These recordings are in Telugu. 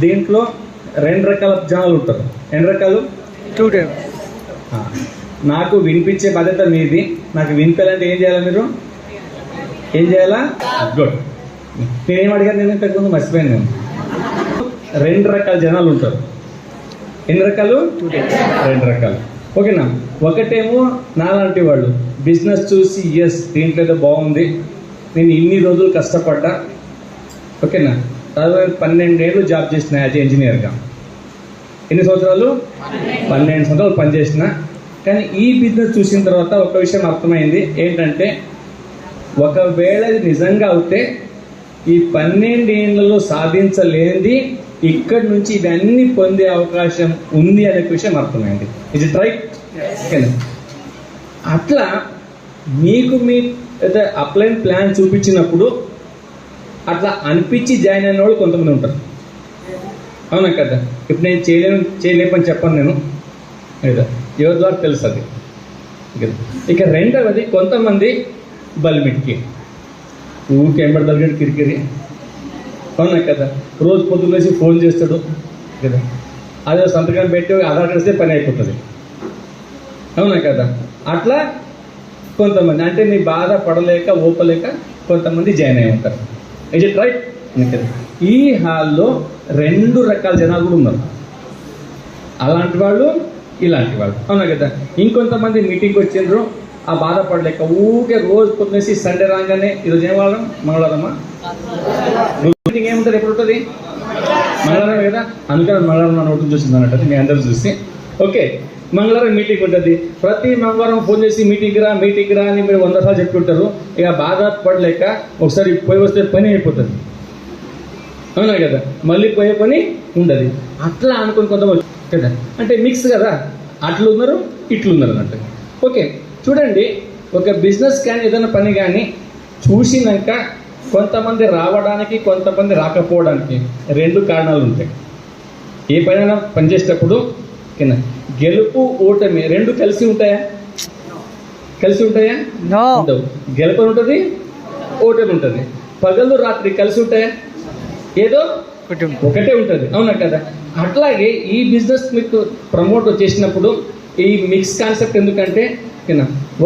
దీంట్లో 2 రకాల జనాలు ఉంటారు. ఎన్ని రకాలు? 2 types. నాకు వినిపించే బాధ్యత మీది. నాకు వినిపించాలంటే ఏం చేయాలా? మీరు ఏం చేయాలా? గుడ్. నేనేం అడిగాను? నేను ఇంతకుముందు మర్చిపోయాను. నేను 2 రకాల జనాలు ఉంటారు. ఎన్ని రకాలు? 2 types. 2 రకాలు. ఓకేనా? ఒకటేమో నాలాంటి వాళ్ళు బిజినెస్ చూసి ఎస్ దీంట్లో ఏదో బాగుంది, నేను ఇన్ని రోజులు కష్టపడ్డా, ఓకేనా, 12 ఏళ్ళు జాబ్ చేసిన యాజ్ ఇంజనీర్గా. ఎన్ని సంవత్సరాలు? 12 సంవత్సరాలు పనిచేసిన. కానీ ఈ బిజినెస్ చూసిన తర్వాత ఒక విషయం అర్థమైంది. ఏంటంటే ఒకవేళ ఇది నిజంగా అవుతే ఈ 12 ఏళ్లలో సాధించలేనిది ఇక్కడి నుంచి ఇవన్నీ పొందే అవకాశం ఉంది అనే విషయం అర్థమైంది. Is it right? ఓకేనా? అట్లా మీకు మీ అప్లైన్ ప్లాన్ చూపించినప్పుడు అట్లా అనిపించి జాయిన్ అయిన వాళ్ళు కొంతమంది ఉంటారు. అవునా కదా? ఇప్పుడు నేను చేయలేపని చెప్పను నేను, లేదా ఎవరి ద్వారా తెలుసు అది. ఇక రెండవది, కొంతమంది బలిమిట్కి ఊరికి ఎంబడి కిరికిరి. అవునా కదా? రోజు పొద్దున్నేసి ఫోన్ చేస్తాడు కదా, అదే సంతకం పెట్టి ఆధార్ కార్డు పని అయిపోతుంది. అవునా కదా? అట్లా కొంతమంది అంటే నీ బాధ పడలేక ఓపలేక కొంతమంది జాయిన్ అయి ఉంటారు. Is it right? ఈ హాల్లో 2 రకాల జనాలు కూడా ఉన్నారు. అలాంటి వాళ్ళు, ఇలాంటి వాళ్ళు. అవునా కదా? ఇంకొంతమంది మీటింగ్కి వచ్చిండ్రు, ఆ బాధపడలేక ఊరికే రోజు పొద్దునేసి సండే రాగానే ఈరోజు ఏం వాడడం? మంగళవారమా? మీటింగ్ ఏముంటుంది? ఎప్పుడు ఉంటుంది? మంగళవారం కదా? అందుకని మంగళవారం నా నోటు చూసింది అన్నట్టు మీ అందరూ చూసి. ఓకే, మంగళవారం మీటింగ్ ఉంటుంది. ప్రతి మంగళవారం ఫోన్ చేసి మీటింగ్ రా అని మీరు 100 సార్లు చెప్పుకుంటారు. ఇక బాధపడలేక ఒకసారి పోయి వస్తే పని అయిపోతుంది. అవునా కదా? మళ్ళీ పోయే పని ఉండదు. అట్లా అనుకుని కొంతమంది కదా, అంటే మిక్స్ కదా, అట్లున్నారు ఇట్లున్నారు అన్నట్టు. ఓకే, చూడండి, ఒక బిజినెస్ కానీ ఏదైనా పని కానీ చూసినాక కొంతమంది రావడానికి కొంతమంది రాకపోవడానికి 2 కారణాలు ఉంటాయి. ఏ పనైనా పనిచేసేటప్పుడు కింద గెలుపు ఓటమి 2 కలిసి ఉంటాయా? కలిసి ఉంటాయా? ఉండవు. గెలుపు ఉంటుంది, ఓటమి ఉంటుంది. పగలు రాత్రి కలిసి ఉంటాయా? ఏదో ఒకటే ఉంటుంది. అవునా కదా? అట్లాగే ఈ బిజినెస్ మీకు ప్రమోట్ చేసినప్పుడు ఈ మిక్స్ కాన్సెప్ట్ ఎందుకంటే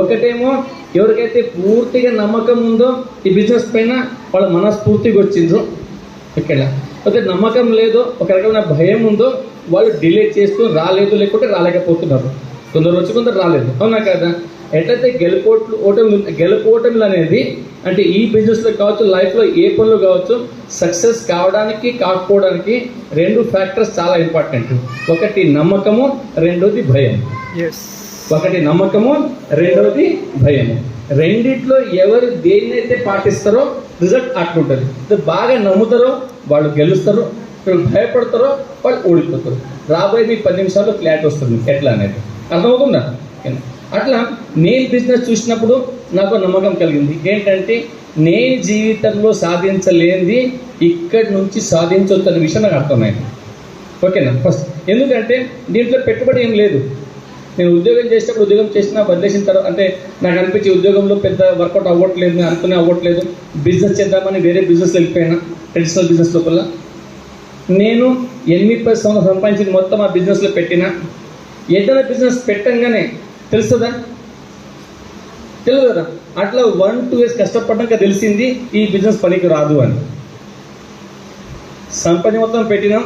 ఒకటేమో ఎవరికైతే పూర్తిగా నమ్మకం ఉందో ఈ బిజినెస్ పైన వాళ్ళు మనస్ఫూర్తిగా వచ్చిండ్రు. ఇక్కడ అయితే నమ్మకం లేదో, ఒక రకమైన భయం ఉందో, వాళ్ళు డిలే చేస్తూ రాలేదు, లేకుంటే రాలేకపోతున్నారు. కొందరు వచ్చి కొందరు రాలేదు. అవునా కదా? ఎట్లయితే గెలుపు ఓటములు అనేది అంటే ఈ బిజినెస్లో కావచ్చు, లైఫ్లో ఏ పనులు కావచ్చు, సక్సెస్ కావడానికి కాకపోవడానికి 2 ఫ్యాక్టర్స్ చాలా ఇంపార్టెంట్. ఒకటి నమ్మకము, రెండోది భయం. ఒకటి నమ్మకము, రెండవది భయము. రెండిట్లో ఎవరు దేన్నైతే పాటిస్తారో రిజల్ట్ అట్లుంటుంది. బాగా నమ్ముతారో వాళ్ళు గెలుస్తారు, భయపడతారో వాళ్ళు ఓడిపోతారు. రాబోయే మీకు 10 నిమిషాల్లో క్లారిటీ వస్తుంది ఎట్లా అనేది. అర్థమవుతుందా? అట్లా నేను బిజినెస్ చూసినప్పుడు నాకు నమ్మకం కలిగింది. ఏంటంటే నేను జీవితంలో సాధించలేనిది ఇక్కడి నుంచి సాధించవచ్చు అనే విషయం నాకు అర్థమైంది. ఓకేనా? ఫస్ట్ ఎందుకంటే దీంట్లో పెట్టుబడి ఏం లేదు. నేను ఉద్యోగం చేసేటప్పుడు ఉద్యోగం చేసినా వదిలేసిన తర్వాత అంటే నాకు అనిపించి ఉద్యోగంలో పెద్ద వర్కౌట్ అవ్వట్లేదు, నేను అనుకునే అవ్వట్లేదు, బిజినెస్ చేద్దామని వేరే బిజినెస్ వెళ్ళిపోయినా. ట్రెడిషనల్ బిజినెస్ లోపల నేను 8-10 సంవత్సరాలు సంపాదించింది మొత్తం ఆ బిజినెస్లో పెట్టినా. ఏదైనా బిజినెస్ పెట్టంగానే తెలుస్తుందా? తెలియదు కదా? అట్లా 1-2 years కష్టపడ్డాక తెలిసింది ఈ బిజినెస్ పనికి రాదు అని. సంపాదన మొత్తం పెట్టినాం,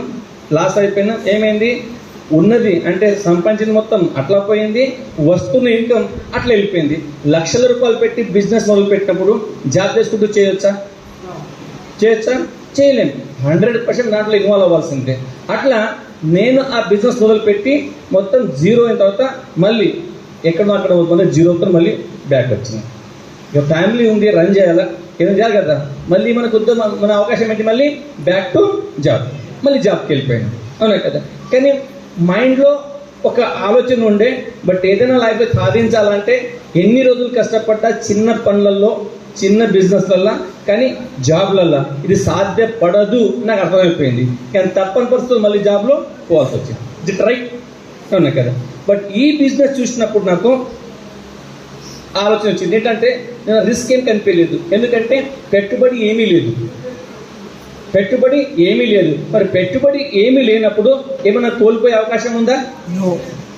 లాస్ అయిపోయినా. ఏమైంది? ఉన్నది అంటే సంపాదించింది మొత్తం అట్లా పోయింది, వస్తున్న ఇన్కమ్ అట్లా వెళ్ళిపోయింది. లక్షల రూపాయలు పెట్టి బిజినెస్ మొదలు పెట్టినప్పుడు జాబ్ చేసుకుంటూ చేయొచ్చా? చేయలేము. 100% దాంట్లో ఇన్వాల్వ్ అవ్వాల్సిందే. అట్లా నేను ఆ బిజినెస్ మొదలుపెట్టి మొత్తం జీరో అయిన తర్వాత మళ్ళీ ఎక్కడో అక్కడ మళ్ళీ జీరోతో మళ్ళీ బ్యాక్ వచ్చింది. ఇక ఫ్యామిలీ ఉంది, రన్ చేయాలా, ఏదో చేయాలి కదా. మళ్ళీ మనకు మన అవకాశం ఏంటి? మళ్ళీ బ్యాక్ టు జాబ్, మళ్ళీ జాబ్కి వెళ్ళిపోయాను. అవునా కదా? కానీ మైండ్లో ఒక ఆలోచన ఉండే, బట్ ఏదైనా లైఫ్లో సాధించాలంటే ఎన్ని రోజులు కష్టపడ్డా చిన్న పనులలో, చిన్న బిజినెస్లల్లో, కానీ జాబ్లల్లో ఇది సాధ్యపడదు నాకు అర్థమైపోయింది. కానీ తప్పని పరిస్థితులు మళ్ళీ జాబ్లో పోవాల్సి వచ్చింది. ఇది రైట్? అవునా కదా? బట్ ఈ బిజినెస్ చూసినప్పుడు నాకు ఆలోచన వచ్చింది. ఏంటంటే నేను రిస్క్ ఏం కనిపించలేదు. ఎందుకంటే పెట్టుబడి ఏమీ లేదు. పెట్టుబడి ఏమీ లేదు. మరి పెట్టుబడి ఏమీ లేనప్పుడు ఏమైనా కోల్పోయే అవకాశం ఉందా?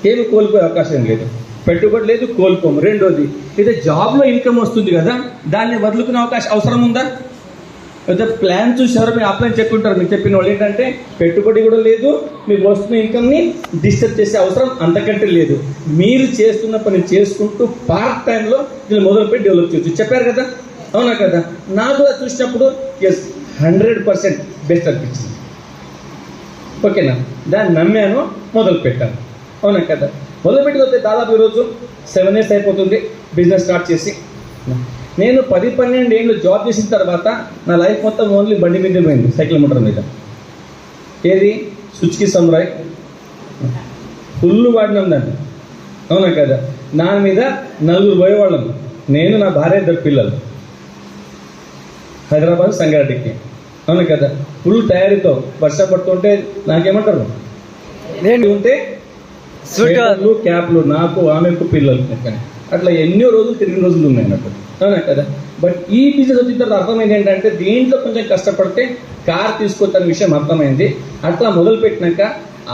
ఏమి కోల్పోయే అవకాశం లేదు. పెట్టుబడి లేదు, కోల్పోము. రెండోది, అయితే జాబ్లో ఇన్కమ్ వస్తుంది కదా, దాన్ని వదులుకునే అవసరం ఉందా? అయితే ప్లాన్ చూసారో మీరు అప్లై చెప్పుకుంటారు. మీకు చెప్పిన వాళ్ళు ఏంటంటే పెట్టుబడి కూడా లేదు, మీకు వస్తున్న ఇన్కమ్ని డిస్టర్బ్ చేసే అవసరం అంతకంటే లేదు. మీరు చేస్తున్న పని చేసుకుంటూ పార్ట్ టైంలో దీన్ని మొదలుపెట్టి డెవలప్ చేయొచ్చు. చెప్పారు కదా, అవునా కదా? నాకు కూడా చూసినప్పుడు 100% బెస్ట్ అనిపించింది. ఓకేనా? దాన్ని నమ్మాను, మొదలు పెట్టాను. అవునా కదా? మొదలుపెట్టిపోతే దాదాపు ఈరోజు 7 years అయిపోతుంది బిజినెస్ స్టార్ట్ చేసి. నేను 10-12 ఏళ్ళు జాబ్ చేసిన తర్వాత నా లైఫ్ మొత్తం ఓన్లీ బండి మీద పోయింది, సైకిల్ మోటార్ మీద. ఏది? సుజుకి సమురాయ్ ఫుల్ వాడినాం దాన్ని. అవునా కదా? దాని మీద 4 పోయేవాళ్ళం. నేను, నా భార్య, 2 పిల్లలు. హైదరాబాద్ సంగారెడ్డికి. అవును కదా? ఫుల్ తయారీతో వర్షం పడుతుంటే నాకేమంటారు, నేను ఉంటే స్వెటర్లు, క్యాప్లు, నాకు, ఆమెకు, పిల్లలు. అట్లా ఎన్నో రోజులు తిరిగిన రోజులు ఉన్నాయి నాకు. అవునా కదా? బట్ ఈ బిజినెస్ వచ్చిన తర్వాత అర్థమైంది ఏంటంటే దీంట్లో కొంచెం కష్టపడితే కార్ తీసుకోవచ్చనే విషయం అర్థమైంది. అట్లా మొదలుపెట్టినాక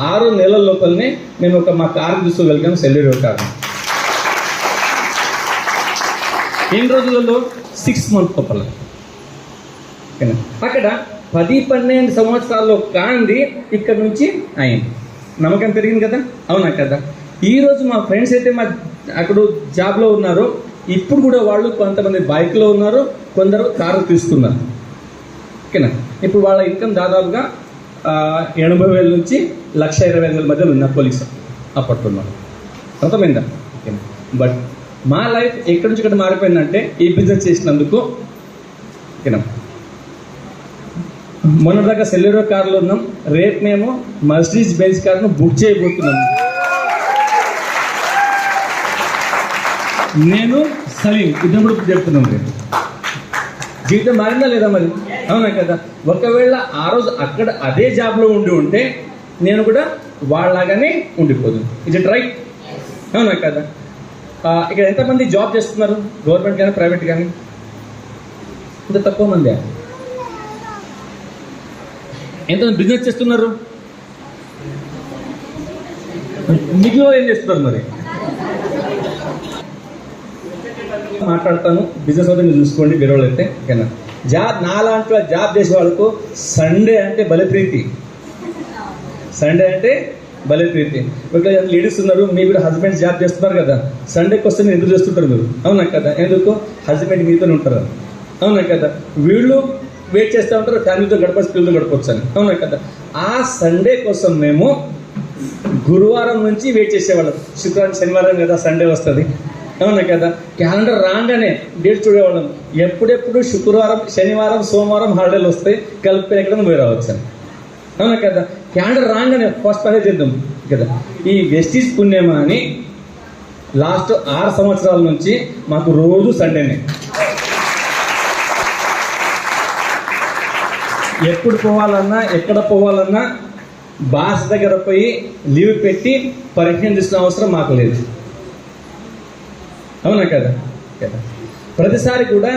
6 నెలల లోపలనే మేము మా కార్ తీసుకోగలిగాం, సెల్యూరో కార్. ఎన్ని రోజులలో? 6 months లోపల. అక్కడ 10-12 సంవత్సరాల్లో కాంది ఇక్కడ నుంచి అయింది. నమ్మకం పెరిగింది కదా, అవునా కదా? ఈరోజు మా ఫ్రెండ్స్ అయితే అక్కడ జాబ్లో ఉన్నారు. ఇప్పుడు కూడా వాళ్ళు కొంతమంది బైక్లో ఉన్నారు, కొందరు కారు తీసుకున్నారు. ఓకేనా? ఇప్పుడు వాళ్ళ ఇన్కమ్ దాదాపుగా 80,000 నుంచి 1,20,000 మధ్యలో ఉన్న పోలీసు అప్పట్లో. అర్థమైందా? ఓకేనా? బట్ మా లైఫ్ ఎక్కడి నుంచి ఇక్కడ మారిపోయిందంటే ఈ బిజినెస్ చేసినందుకు. ఓకేనా? మొన్నటిదాకా సెల్యూరో కార్లో ఉన్నాం, రేపు మేము మర్సిడీస్ బెంజ్ కార్ను బుక్ చేయబోతున్నాం. నేను సలీం ఇద్దరు చెప్తున్నాం. రేపు జీవితం మారిందా లేదా మరి? అవునా కదా? ఒకవేళ ఆ రోజు అక్కడ అదే జాబ్లో ఉంటే నేను కూడా వాళ్ళలాగానే ఉండిపోతుంది. Is it right? అవునా కదా? ఇక్కడ ఎంతమంది జాబ్ చేస్తున్నారు, గవర్నమెంట్ కానీ ప్రైవేట్ కానీ? ఇంత తక్కువ మంది. ఎంతమంది బిజినెస్ చేస్తున్నారు? మిగిలిన ఏం చేస్తున్నారు మరి? మాట్లాడతాను, బిజినెస్ అవుతుంది చూసుకోండి. వేరే వాళ్ళు అయితే ఓకేనా? నాలాంటి జాబ్ చేసే వాళ్ళకు సండే అంటే భలే ప్రీతి. సండే అంటే భలే ప్రీతి. ఒకవేళ లేడీస్ ఉన్నారు, మీరు కూడా హస్బెండ్ జాబ్ చేస్తున్నారు కదా, సండేకి వస్తే మీరు ఎదురు చేస్తుంటారు మీరు. అవునా కదా? ఎందుకు? హస్బెండ్ మీతోనే ఉంటారు. అవునా కదా? వీళ్ళు వెయిట్ చేస్తూ ఉంటారు, ఫ్యామిలీతో గడపచ్చు, పిల్లలతో గడపచ్చు అని. అవునా కదా? ఆ సండే కోసం మేము గురువారం నుంచి వెయిట్ చేసేవాళ్ళం. శుక్రవారం, శనివారం కదా సండే వస్తుంది. అవునా కదా? క్యాలెండర్ రాగానే డేట్ చూడేవాళ్ళం. ఎప్పుడెప్పుడు శుక్రవారం, శనివారం, సోమవారం హాలిడేలు వస్తాయి, కలిపి ఎక్కడ పోయి రావచ్చు అని. అవునా కదా? క్యాలెండర్ రాగానే ఫస్ట్ పనే చేద్దాం కదా. ఈ వెస్టీజ్ పుణ్యమా అని లాస్ట్ 6 సంవత్సరాల నుంచి మాకు రోజు సండేనే. ఎప్పుడు పోవాలన్నా, ఎక్కడ పోవాలన్నా బాస్ దగ్గర పోయి లీవ్ పెట్టి పరీక్ష తీసుకునే అవసరం మాకు లేదు. అవునా కదా? ప్రతిసారి కూడా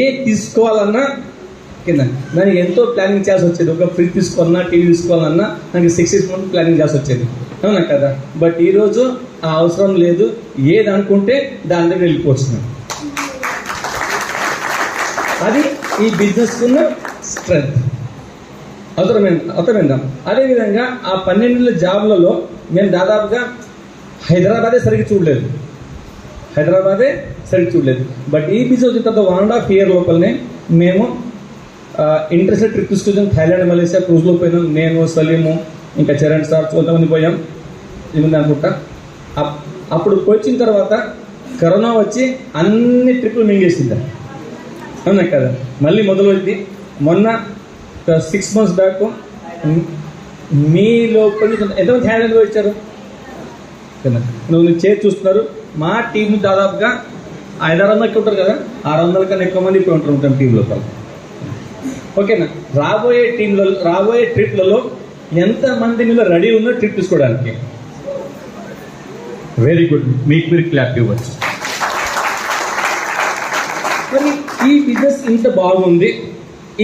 ఏ తీసుకోవాలన్నా కింద దానికి ఎంతో ప్లానింగ్ చేయాల్సి వచ్చేది. ఒక ఫ్రిడ్జ్ తీసుకోవాలన్నా, టీవీ తీసుకోవాలన్నా నాకు 6 months ప్లానింగ్ చేయాల్సి వచ్చేది. అవునా కదా? బట్ ఈరోజు ఆ అవసరం లేదు. ఏది అనుకుంటే దాని దగ్గర వెళ్ళిపోవచ్చు. అది ఈ బిజినెస్ ఉన్న స్ట్రెంత్. అర్థమైందా? అదేవిధంగా ఆ 12 జాబ్లలో మేము దాదాపుగా హైదరాబాదే సరిగ్గా చూడలేదు. బట్ ఈ బిజినెస్ వచ్చిన తర్వాత 1.5 year లోపలనే మేము ఇంటర్నేషనల్ ట్రిప్ తీసుకొచ్చాం. థాయిలాండ్, మలేషియా క్రూజ్లో పోయినాం. నేను, సలీము, ఇంకా చరణ్ సార్, కొంతమంది పోయాం. ఇది అనుకుంటా. అప్పుడు వచ్చిన తర్వాత కరోనా వచ్చి అన్ని ట్రిప్పులు మింగేసింది. అవునా కదా? మళ్ళీ మొదలైంది. మొన్న 6 months బ్యాక్ మీ లోపల ఎంతమంది థాయిలాండ్ వచ్చారు? నువ్వు చేసి చూస్తున్నారు. మా టీం దాదాపుగా 500-600 ఉంటారు కదా, 600 కన్నా ఎక్కువ మంది ఇప్పుడు ఉంటాం టీం లోపల. ఓకేనా? రాబోయే ట్రిప్లలో ఎంతమంది మీలో రెడీ ఉందో ట్రిప్ తీసుకోవడానికి? వెరీ గుడ్, మీకు మీరు క్లాప్ ఇవ్వచ్చు. మరి ఈ బిజినెస్ ఇంత బాగుంది,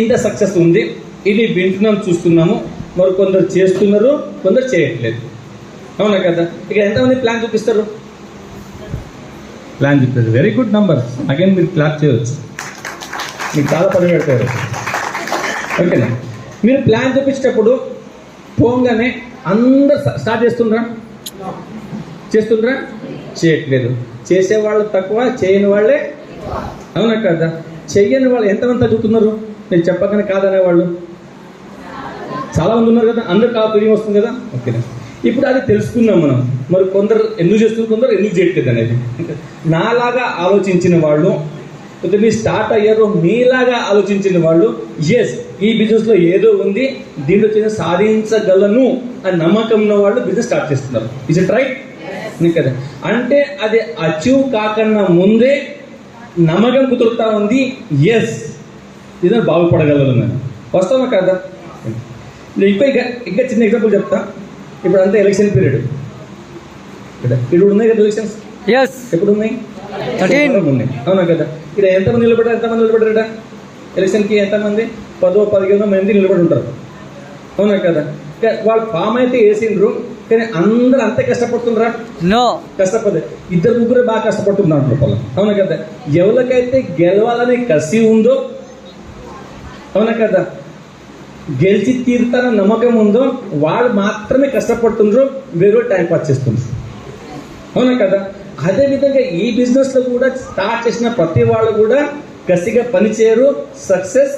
ఇంత సక్సెస్ ఉంది, ఇది వింటున్నాం, చూస్తున్నాము. మరి కొందరు చేస్తున్నారు, కొందరు చేయట్లేదు. అవునా కదా? ఇక ఎంతమంది ప్లాన్ చూపిస్తారు? ప్లాన్ చూపిస్తారు. Very good number. అగైన్ మీరు క్లాప్ చేయవచ్చు, మీకు చాలా పని పెడతారు. ఓకేనా? మీరు ప్లాన్ చూపించేటప్పుడు పోగానే అందరు స్టార్ట్ చేస్తుండ్రా? చేయట్లేదు. చేసేవాళ్ళు తక్కువ, చేయని వాళ్ళే. అవునా కదా? చెయ్యని వాళ్ళు ఎంతమంది తగ్గుతున్నారు? నేను చెప్పగానే కాదనే వాళ్ళు చాలా మంది ఉన్నారు కదా. అందరు ఫీలింగ్ వస్తుంది కదా. ఓకేనా? ఇప్పుడు అది తెలుసుకున్నాం మనం. మరి కొందరు ఎందుకు చేస్తున్నారు, కొందరు ఎందుకు చేయట్లేదు అనేది. నాలాగా ఆలోచించిన వాళ్ళు, మీరు స్టార్ట్ అయ్యారు, మీలాగా ఆలోచించిన వాళ్ళు, ఎస్ ఈ బిజినెస్లో ఏదో ఉంది, దీంట్లో సాధించగలను అని నమ్మకం ఉన్న వాళ్ళు బిజినెస్ స్టార్ట్ చేస్తున్నారు. Is it right? కదా. అంటే అది అచీవ్ కాకన్నా ముందే నమ్మకం కుదురుతా ఉంది, ఎస్ ఇది బాగుపడగలను. వస్తామా కదా? ఇంకా చిన్న ఎగ్జాంపుల్ చెప్తా. ఇప్పుడు అంతా ఎలక్షన్ పీరియడ్ కదా. ఇప్పుడు ఉన్నాయి కదా ఎలక్షన్స్. ఎప్పుడు ఉన్నాయి? ఉన్నాయి. అవునా కదా? ఇక్కడ ఎంతమంది నిలబడ్డారట ఎలక్షన్కి? ఎంతమంది? 10-15 మంది నిలబడి ఉంటారు. అవునా కదా? వాళ్ళు ఫామ్ అయితే వేసిండ్రు, కానీ అందరూ అంతే కష్టపడుతుండ్రా? కష్టపడలేదు. 2-3 బాగా కష్టపడుతున్నారు లోపల. అవునా కదా? ఎవరికైతే గెలవాలని కసి ఉందో, అవునా కదా, గెలిచి తీరుతానని నమ్మకం ఉందో వాళ్ళు మాత్రమే కష్టపడుతుండ్రు, వేరే టైం పాస్ చేస్తుండ్రు. అవునా కదా? అదేవిధంగా ఈ బిజినెస్లో కూడా స్టార్ట్ చేసిన ప్రతి వాళ్ళు కూడా కసిగా పనిచేయరు, సక్సెస్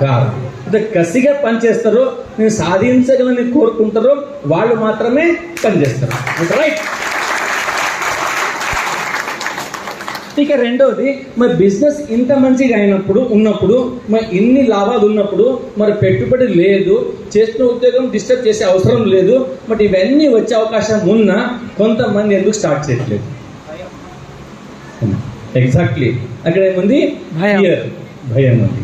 కాదు. అంటే కసిగా పనిచేస్తారో, నేను సాధించగలని కోరుకుంటారో వాళ్ళు మాత్రమే పనిచేస్తారు. రైట్? ఇక రెండవది, మరి బిజినెస్ ఇంత మంచిగా ఉన్నప్పుడు మరి ఇన్ని లాభాలు ఉన్నప్పుడు, మరి పెట్టుబడి లేదు, చేస్తున్న ఉద్యోగం డిస్టర్బ్ చేసే అవసరం లేదు, బట్ ఇవన్నీ వచ్చే అవకాశం ఉన్నా కొంతమంది ఎందుకు స్టార్ట్ చేయట్లేదు? ఎగ్జాక్ట్లీ అక్కడ ఏముంది? భయం ఉంది.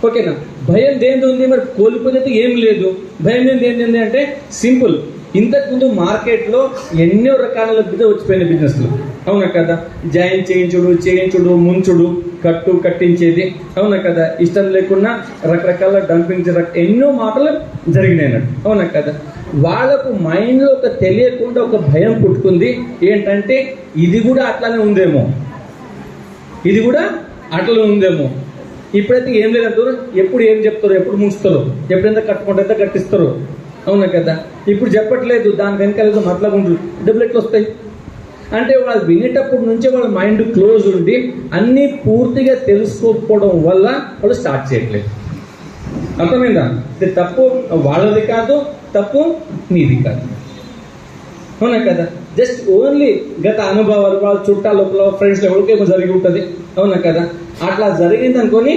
ఓకేనా? భయం దేని ఉంది? మరి కోల్పోయినట్టు ఏం లేదు. భయం ఏంటి అంటే సింపుల్. ఇంతకుముందు మార్కెట్లో ఎన్నో రకాల బిజినెస్ వచ్చిపోయిన బిజినెస్లు. అవునా కదా? జాయిన్ చేయించుడు, ముంచుడు, కట్టించేది. అవునా కదా? ఇష్టం లేకుండా రకరకాల డంపింగ్, ఎన్నో మాటలు జరిగినాయి అన్నట్టు. అవునా కదా? వాళ్ళకు మైండ్లో తెలియకుండా ఒక భయం పుట్టుకుంది. ఏంటంటే ఇది కూడా అట్లానే ఉందేమో. ఇప్పుడైతే ఏం లేదంటారు, ఎప్పుడు ఏం చెప్తారు, ఎప్పుడు ముంచుతారు, ఎప్పుడెంత కట్టుకుంటే కట్టిస్తారు. అవునా కదా? ఇప్పుడు చెప్పట్లేదు, దాని వెనకాల మతలబు ఉంటుంది. డబ్బులు ఎట్లా వస్తాయి అంటే వాళ్ళు వినేటప్పటి నుంచే వాళ్ళ మైండ్ క్లోజ్ ఉండి అన్నీ పూర్తిగా తెలుసుకోకపోవడం వల్ల వాళ్ళు స్టార్ట్ చేయట్లేదు. అర్థమైందా? ఇది తప్పు వాళ్ళది కాదు, తప్పు నీది కాదు. అవునా కదా? జస్ట్ ఓన్లీ గత అనుభవాలు, వాళ్ళ చుట్టాల ఫ్రెండ్స్ ఎవరికేమో జరిగి ఉంటుంది. అవునా కదా? అట్లా జరిగింది అనుకొని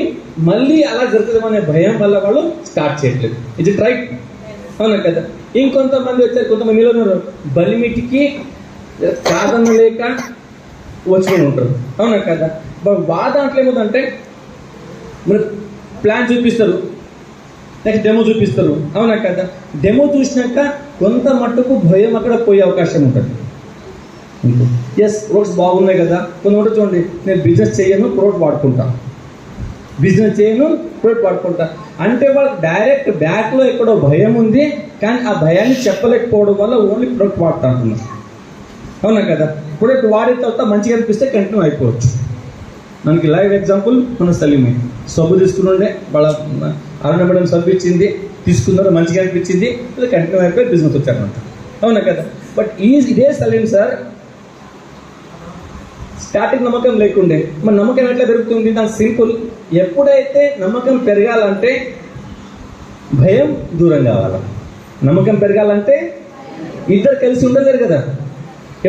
మళ్ళీ అలా జరుగుతుంది అనే భయం వల్ల వాళ్ళు స్టార్ట్ చేయట్లేదు. ఇది రైట్? అవునా కదా? ఇంకొంతమంది వచ్చారు, కొంతమంది ఉన్నారు బలిమిటికి సాధన లేక వచ్చుకొని ఉంటారు. అవునా కదా? దాంట్లో ఏమవుతుందంటే మరి ప్లాన్ చూపిస్తారు, నెక్స్ట్ డెమో చూపిస్తారు. అవునా కదా? డెమో చూసినాక కొంత మట్టుకు భయం అక్కడ పోయే అవకాశం ఉంటుంది. ఎస్ ప్రోడక్ట్స్ బాగున్నాయి కదా, కొంత చూడండి, నేను బిజినెస్ చేయను, ప్రోడక్ట్ వాడుకుంటా అంటే వాళ్ళకి డైరెక్ట్ బ్యాక్లో ఎక్కడో భయం ఉంది, కానీ ఆ భయాన్ని చెప్పలేకపోవడం వల్ల ఓన్లీ ప్రొడక్ట్ వాడుతా అంటున్నారు. అవునా కదా? ప్రొడక్ట్ వాడిన తర్వాత మంచిగా అనిపిస్తే కంటిన్యూ అయిపోవచ్చు. మనకి లైవ్ ఎగ్జాంపుల్ మన సలీమే సబ్బు తీసుకుని వాళ్ళ అరుణ మేడం సబ్బు ఇచ్చింది, తీసుకున్నారు, మంచిగా అనిపించింది, కంటిన్యూ అయిపోయి బిజినెస్ వచ్చారనమాట. అవునా కదా? బట్ ఇదే సలీం సార్ స్టార్టింగ్ నమ్మకం లేకుండే. మన నమ్మకం ఎట్లా పెరుగుతుంది? దాని సింపుల్. ఎప్పుడైతే నమ్మకం పెరగాలంటే భయం దూరం కావాలి. నమ్మకం పెరగాలంటే ఇద్దరు కలిసి ఉండలేరు కదా.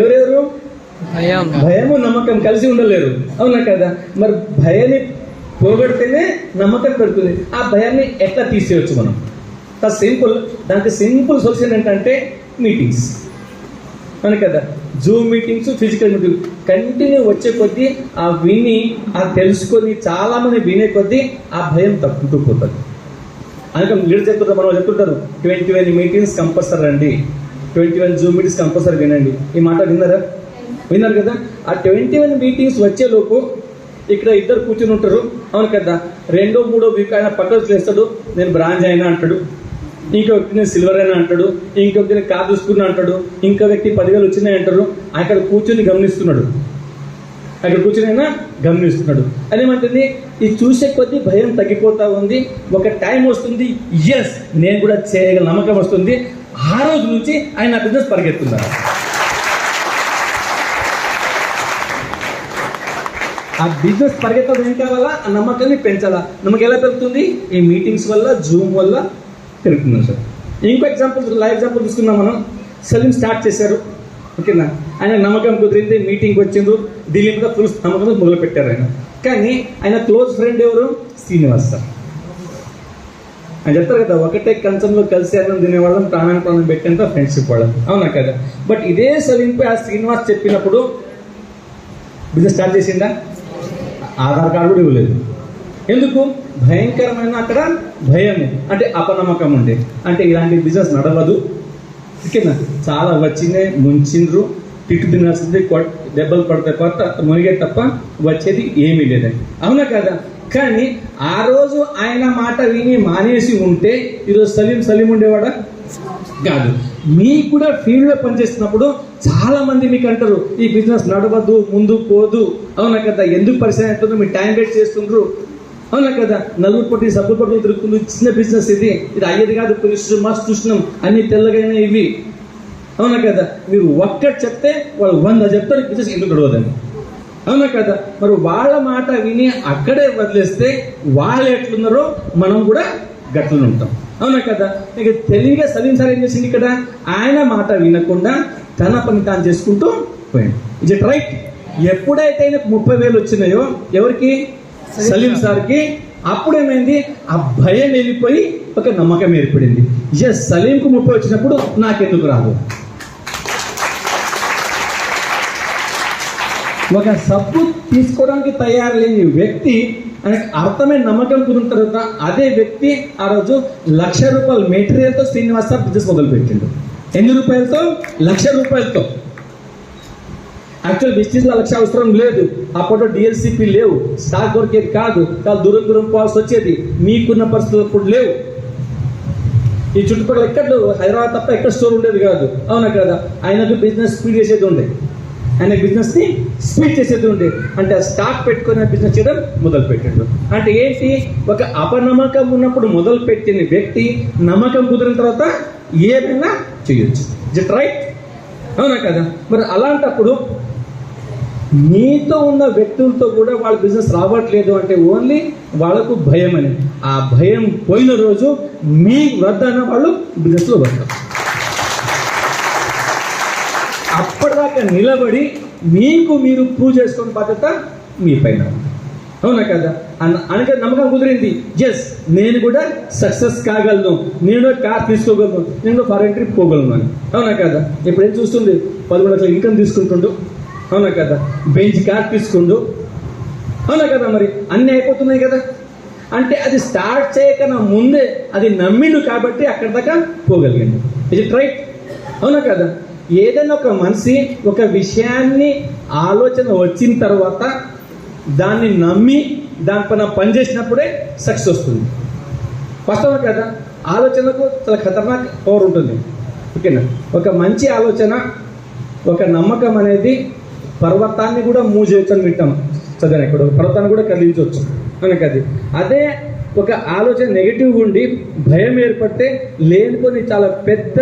ఎవరెవరు? భయము నమ్మకం కలిసి ఉండలేరు. అవునా కదా? మరి భయాన్ని పోగొడితేనే నమ్మకం పెడుతుంది. ఆ భయాన్ని ఎట్లా తీసేయచ్చు మనం? సింపుల్. దానికి సింపుల్ సొల్యూషన్ ఏంటంటే మీటింగ్స్. అవును కదా? Zoom meetings, physical meetings continue వచ్చే కొద్దీ ఆ విని, ఆ తెలుసుకొని, చాలా మంది వినే కొద్దీ ఆ భయం తప్పుతూ పోతుంది. అందుకని లీడర్ చెప్తుంటారు, మనం చెప్తుంటారు 21 మీటింగ్స్ కంపల్సరీ రండి, 21 జూమ్ మీటింగ్స్ కంపల్సరీ వినండి. ఈ మాట విన్నారు కదా? ఆ 21 మీటింగ్స్ వచ్చేలోపు ఇక్కడ ఇద్దరు కూర్చుని ఉంటారు, అవును కదా. 2వ 3వ వీక్ ఆయన పక్కకు చేస్తాడు, నేను బ్రాంజ్ అయినా అంటాడు, ఇంకో వ్యక్తి నేను సిల్వర్ అయినా అంటాడు, ఇంకో వ్యక్తి నేను కార్ చూసుకున్నా అంటాడు, ఇంకో వ్యక్తి 10,000 వచ్చినాయి అంటారు. అక్కడ కూర్చొని గమనిస్తున్నాడు, అదేమంటుంది, ఇది చూసే కొద్దీ భయం తగ్గిపోతా ఉంది. ఒక టైం వస్తుంది, ఎస్ నేను కూడా చేయగల నమ్మకం వస్తుంది. ఆ రోజు నుంచి ఆయన బిజినెస్ పరిగెత్తున్నారు. ఆ బిజినెస్ పరిగెత్తడం ఏం కావాలా, ఆ నమ్మకాన్ని పెంచాలా. నమ్మకం ఎలా పెరుగుతుంది, ఈ మీటింగ్స్ వల్ల, జూమ్ వల్ల పెరుగుతుంది సార్. ఇంకో ఎగ్జాంపుల్, లైవ్ ఎగ్జాంపుల్ తీసుకున్నాం మనం. సలీం స్టార్ట్ చేశారు, ఓకేనా. ఆయన నమ్మకం కుదిరింది, మీటింగ్కి వచ్చిండ్రు, ఢిల్లీ మీద ఫుల్ నమ్మకం మొదలు పెట్టారు ఆయన. కానీ ఆయన క్లోజ్ ఫ్రెండ్ ఎవరు, శ్రీనివాస్ సార్. ఆయన చెప్తారు కదా, ఒకటే కంచంలో కలిసి అన్నం తినేవాళ్ళం, ప్రాణం పెట్టేంత ఫ్రెండ్షిప్ వాళ్ళం, అవునా కదా. బట్ ఇదే సలీంపై ఆ శ్రీనివాస్ చెప్పినప్పుడు బిజినెస్ స్టార్ట్ చేసిందా, ఆధార్ కార్డు కూడా ఇవ్వలేదు. ఎందుకు, భయంకరమైన అక్కడ భయము, అంటే అపనమ్మకం ఉండే, అంటే ఇలాంటి బిజినెస్ నడవదు, ఓకేనా. చాలా వచ్చినే ముంచిండ్రు, తిట్టు తినాల్సింది, దెబ్బలు పడితే కొత్త మునిగే తప్ప వచ్చేది ఏమీ లేదండి, అవునా కదా. కానీ ఆ రోజు ఆయన మాట విని మానేసి ఉంటే ఈరోజు సలీం ఉండేవాడా కాదు. మీకు కూడా ఫీల్డ్లో పనిచేస్తున్నప్పుడు చాలా మంది మీకు అంటారు, ఈ బిజినెస్ నడవద్దు, ముందు పోదు, అవునా కదా, ఎందుకు పరిశ్రమ అవుతుందో, మీరు టైం వేస్ట్ చేస్తుండ్రు, అవునా కదా. నలుగురు పట్టి సబ్బులు పట్టుకుని తిరుగుతుంది, చిన్న బిజినెస్ ఇది అయ్యేది కాదు, మస్తు చూసినాం, అన్ని తెల్లగైనా ఇవి, అవునా కదా. మీరు ఒక్కటి చెప్తే వాళ్ళు 100 చెప్తారు, బిజినెస్ ఎందుకు నడవదని, అవునా కదా. మరి వాళ్ళ మాట విని అక్కడే వదిలేస్తే వాళ్ళు ఎట్లున్నారో మనం కూడా గట్లను ఉంటాం, అవునా కదా. ఇక తెలివిగా సలీం సార్ ఏం చేసింది, ఇక్కడ ఆయన మాట వినకుండా తన పని తాను చేసుకుంటూ పోయింది. Is it right. ఎప్పుడైతే 30,000 వచ్చినాయో ఎవరికి, సలీం సార్కి, అప్పుడేమైంది, ఆ భయం వెళ్ళిపోయి ఒక నమ్మకం ఏర్పడింది. ఎస్, సలీంకు 30 వచ్చినప్పుడు నాకెందుకు రాదు. ఒక సబ్బు తీసుకోవడానికి తయారు లేని వ్యక్తి, ఆయనకు అర్థమైన నమ్మకం కుదిరిన తర్వాత అదే వ్యక్తి ఆ రోజు ₹1,00,000 మెటీరియల్తో శ్రీనివాస్ సార్ బిజినెస్ మొదలుపెట్టిండు. ఎన్ని రూపాయలతో, ₹1,00,000. యాక్చువల్ బిజినెస్లో 1,00,000 అవసరం లేదు. అప్పట్లో డిఎల్సిపి లేవు, స్టాక్ దొరికేది కాదు, చాలా దూరం పోవాల్సి వచ్చేది. మీకున్న పరిస్థితులు అప్పుడు లేవు. ఈ చుట్టుపక్కల ఎక్కడ హైదరాబాద్ తప్ప ఎక్కడ స్టోర్ ఉండేది కాదు, అవునా కదా. ఆయనకు బిజినెస్ స్పీడ్ చేసేది ఉండే, ఆయన బిజినెస్ ని స్పీడ్ చేసేది ఉండే, అంటే స్టాక్ పెట్టుకుని బిజినెస్ చేయడం మొదలు పెట్టాడు. అంటే ఏంటి, ఒక అపనమ్మకం ఉన్నప్పుడు మొదలు పెట్టిన వ్యక్తి నమ్మకం కుదిరిన తర్వాత ఏదైనా చేయొచ్చు. ఇట్ రైట్, అవునా కదా. మరి అలాంటప్పుడు మీతో ఉన్న వ్యక్తులతో కూడా వాళ్ళ బిజినెస్ రావట్లేదు అంటే ఓన్లీ వాళ్ళకు భయం అని. ఆ భయం పోయిన రోజు మీ వద్దన వాళ్ళు బిజినెస్లో వస్తారు. అప్పటిదాకా నిలబడి మీకు మీరు ప్రూవ్ చేసుకునే బాధ్యత మీ పైన, అవునా కదా. అనగా నమ్మకం కుదిరింది, ఎస్ నేను కూడా సక్సెస్ కాగలను, నేను కార్ తీసుకోగలను, నేను ఫారెన్ ట్రిప్ పోగలను అని, అవునా కదా. ఇప్పుడు ఏం చూస్తుంది, 13 లక్షల ఇన్కమ్ తీసుకుంటుండు, అవునా కదా, బెంచ్ కార్ తీసుకుండు, అవునా కదా. మరి అన్నీ అయిపోతున్నాయి కదా. అంటే అది స్టార్ట్ చేయకన్నా ముందే అది నమ్మిండు కాబట్టి అక్కడి దాకా పోగలిగాడు. ఇది రైట్, అవునా కదా. ఏదైనా ఒక మనిషి ఒక విషయాన్ని ఆలోచన వచ్చిన తర్వాత దాన్ని నమ్మి దానిపైన పనిచేసినప్పుడే సక్సెస్ వస్తుంది. వాస్తవం కదా. ఆలోచనకు చాలా ఖతర్నాక్ పవర్ ఉంటుంది, ఓకేనా. ఒక మంచి ఆలోచన, ఒక నమ్మకం అనేది పర్వతాన్ని కూడా మూవ్ చేయొచ్చు అని వింటాం చదివాను. ఇక్కడ పర్వతాన్ని కూడా కదిలించవచ్చు మనకి. అదే ఒక ఆలోచన నెగిటివ్ ఉండి భయం ఏర్పడితే లేనిపోని చాలా పెద్ద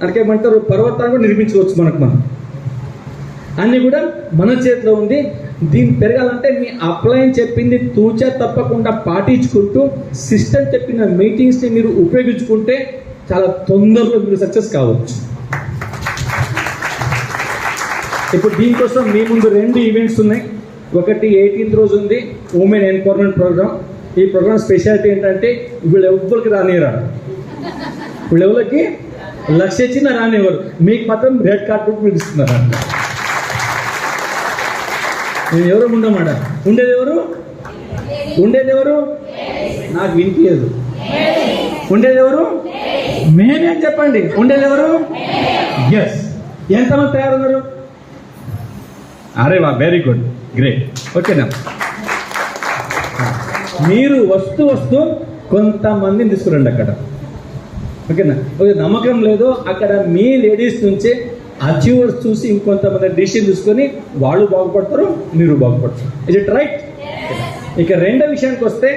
అనకేమంటారు పర్వతాన్ని కూడా నిర్మించుకోవచ్చు మనం. అన్నీ కూడా మన చేతిలో ఉంది. దీన్ని పెరగాలంటే మీ అప్లైన్ చెప్పింది తూచా తప్పకుండా పాటించుకుంటూ సిస్టమ్ చెప్పిన మీటింగ్స్ని మీరు ఉపయోగించుకుంటే చాలా తొందరగా మీరు సక్సెస్ కావచ్చు. ఇప్పుడు దీనికోసం మీ ముందు 2 ఈవెంట్స్ ఉన్నాయి. ఒకటి 18th రోజు ఉంది, ఉమెన్ ఎంపవర్మెంట్ ప్రోగ్రామ్. ఈ ప్రోగ్రామ్ స్పెషాలిటీ ఏంటంటే వీళ్ళు ఎవ్వరికి రానియరా, వీళ్ళెవరికి 1,00,000 ఇచ్చినా రానివ్వరు, మీకు మాత్రం రెడ్ కార్పెట్ మీరు ఇస్తున్నారు. నేను ఎవరు ఉండమాట, ఉండేది ఎవరు నాకు వినిపించదు. ఉండేది ఎవరు, మేమే చెప్పండి. ఉండేది ఎవరు, ఎస్. ఎంతమంది తయారున్నారు? అరే వా, వెరీ గుడ్, గ్రేట్, ఓకేనా. మీరు వస్తూ కొంతమందిని తీసుకురండి అక్కడ. ఓకేనా? నమ్మకం లేదో అక్కడ మీ లేడీస్ నుంచే అచీవర్స్ చూసి ఇంకొంతమంది డిసిషన్ తీసుకొని వాళ్ళు బాగుపడతారు, మీరు బాగుపడతారు. Is it right? ఇక రెండో విషయానికి వస్తే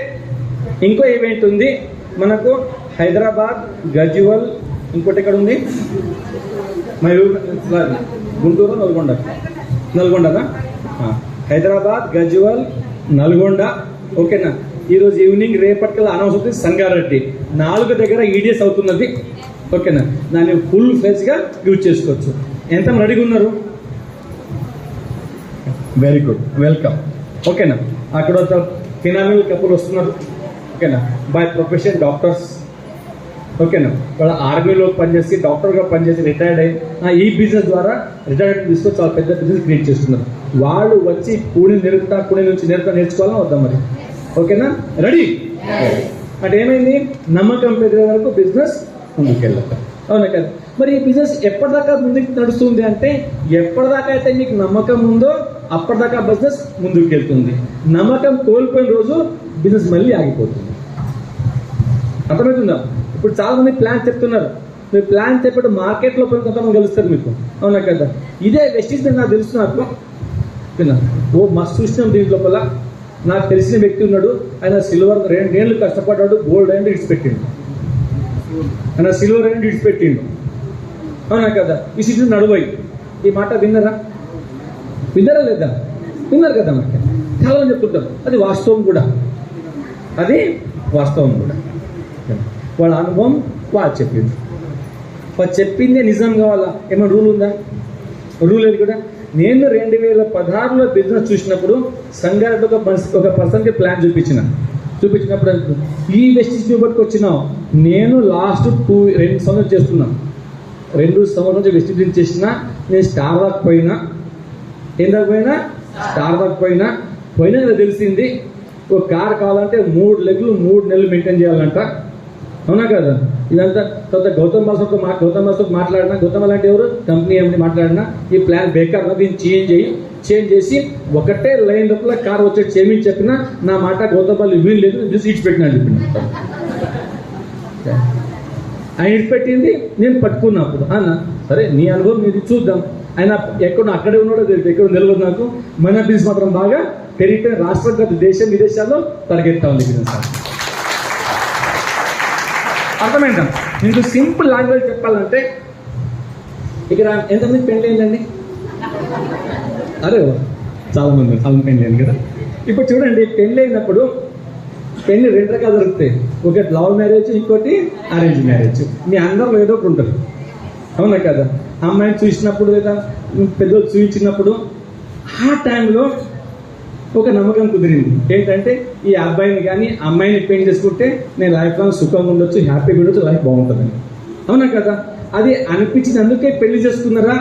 ఇంకో ఈవెంట్ ఉంది మనకు. హైదరాబాద్, గజ్వల్, ఇంకోటి ఎక్కడ ఉంది? గుంటూరు, నల్గొండనా? హైదరాబాద్, గజ్వల్, నల్గొండ. ఓకేనా? ఈరోజు ఈవినింగ్ రేపటికల్లా అనౌన్స్ అవుతుంది సంగారెడ్డి. 4 దగ్గర ఈడిఎస్ అవుతున్నది. ఓకేనా? దాన్ని ఫుల్ ఫ్లెజ్గా యూజ్ చేసుకోవచ్చు. ఎంత రెడీగా ఉన్నారు? Very good, welcome. ఓకేనా? అక్కడ ఫినామినల్ కపుల్ వస్తున్నారు. ఓకేనా? By profession doctors. ఓకేనా? వాళ్ళ ఆర్మీలో పనిచేసి డాక్టర్గా పనిచేసి రిటైర్డ్ అయ్యి ఈ బిజినెస్ ద్వారా రిటైర్మెంట్ తీసుకొని చాలా పెద్ద బిజినెస్ క్రియేట్ చేస్తున్నారు. వాళ్ళు వచ్చి పుణె నుంచి నేర్చుకోవాలని వద్దాం మరి. ఓకేనా? రెడీ అంటే ఏమైంది? నమ్మకం పెరిగే వరకు బిజినెస్ ముందుకు వెళ్ళాలి. అవునా కదా? మరి ఈ బిజినెస్ ఎప్పటిదాకా ముందుకు నడుస్తుంది అంటే ఎప్పటిదాకా అయితే మీకు నమ్మకం ఉందో అప్పటిదాకా బిజినెస్ ముందుకు వెళ్తుంది. నమ్మకం కోల్పోయిన రోజు బిజినెస్ మళ్ళీ ఆగిపోతుంది. అర్థమవుతుందా? ఇప్పుడు చాలా మంది ప్లాన్ చెప్తున్నారు. మీరు ప్లాన్ చెప్పేటప్పుడు మార్కెట్లో పోయి కొంతమంది కలుస్తారు మీకు. అవునా కదా? ఇదే వెస్టీజ్ నాకు తెలుసు. నాకు మస్తు చూసినాం దీని లోపల. నాకు తెలిసిన వ్యక్తి ఉన్నాడు. ఆయన సిల్వర్ 2 ఏళ్ళు కష్టపడ్డాడు, గోల్డ్ అండ్ ఇడిచిపెట్టిండు. ఆయన సిల్వర్ అండ్ ఇడిచిపెట్టిండు. అవునా కదా? ఈ సిటీ నడువై. ఈ మాట విన్నారా లేదా? విన్నారు కదా? మనకి చాలా మంది చెప్తుంటారు. అది వాస్తవం కూడా. వాళ్ళ అనుభవం వాళ్ళు చెప్పింది. వాళ్ళు చెప్పిందే నిజం కావాలా? ఏమైనా రూల్ ఉందా? రూల్ లేదు కూడా. నేను 2016లో బిజినెస్ చూసినప్పుడు సంగారెడ్డి ఒక పర్సన్కి ప్లాన్ చూపించినప్పుడు ఈ వెస్టీజ్ బట్టి వచ్చినావు. నేను లాస్ట్ 2 సంవత్సరాలు చేస్తున్నాను. 2 సంవత్సరాల నుంచి వెస్టీజ్ చేసిన. నేను స్టార్ వాక్ పోయినా కదా తెలిసింది. ఒక కార్ కావాలంటే 3 లెగ్లు 3 నెలలు మెయింటైన్ చేయాలంట. అవునా కదా? ఇదంతా తర్వాత గౌతమ్ బాసుతో మాట్లాడినా, గౌతమ్ లాంటి ఎవరు కంపెనీ ఏమని మాట్లాడినా ఈ ప్లాన్ బేకార్, దీన్ని చేంజ్ చేసి ఒకటే లైన్ లోపల కార్ వచ్చేది చేయమని చెప్పినా నా మాట గౌతమ్ బాలు వీలు లేదు, చూసి ఇచ్చిపెట్టినా అని చెప్పిన. ఆయన ఇచ్చిపెట్టింది నేను పట్టుకున్నప్పుడు అన్న సరే నీ అనుభవం ఇది చూద్దాం. ఆయన అక్కడే ఉన్నాడో తెలియదు, ఎక్కడ తెలియదు నాకు. మన బిజినెస్ మాత్రం బాగా పెరిగిపోయిన రాష్ట్రం కాదు విదేశాల్లో పరిగెత్తా ఉంది బిజినెస్. అర్థమైందా? మీకు సింపుల్ లాంగ్వేజ్ చెప్పాలంటే ఇక్కడ ఎంతమంది పెళ్ళి అయిందండి? అరే చాలా పెళ్ళి అయింది కదా. ఇప్పుడు చూడండి, పెళ్ళి అయినప్పుడు పెళ్ళి 2 రకాలు దొరుకుతాయి. ఒకటి లవ్ మ్యారేజ్, ఇంకోటి అరేంజ్ మ్యారేజ్. మీ అందరిలో ఏదో ఒకటి ఉంటుంది. అవునా కదా? అమ్మాయిని చూసినప్పుడు లేదా పెద్దలు చూపించినప్పుడు ఆ టైంలో ఒక నమ్మకం కుదిరింది. ఏంటంటే ఈ అబ్బాయిని కానీ అమ్మాయిని పెళ్లి చేసుకుంటే నేను లైఫ్ లాంగ్ సుఖంగా ఉండొచ్చు, హ్యాపీగా ఉండొచ్చు, లైఫ్ బాగుంటుందని. అవునా కదా? అది అనిపించినందుకే పెళ్లి చేసుకున్నారా?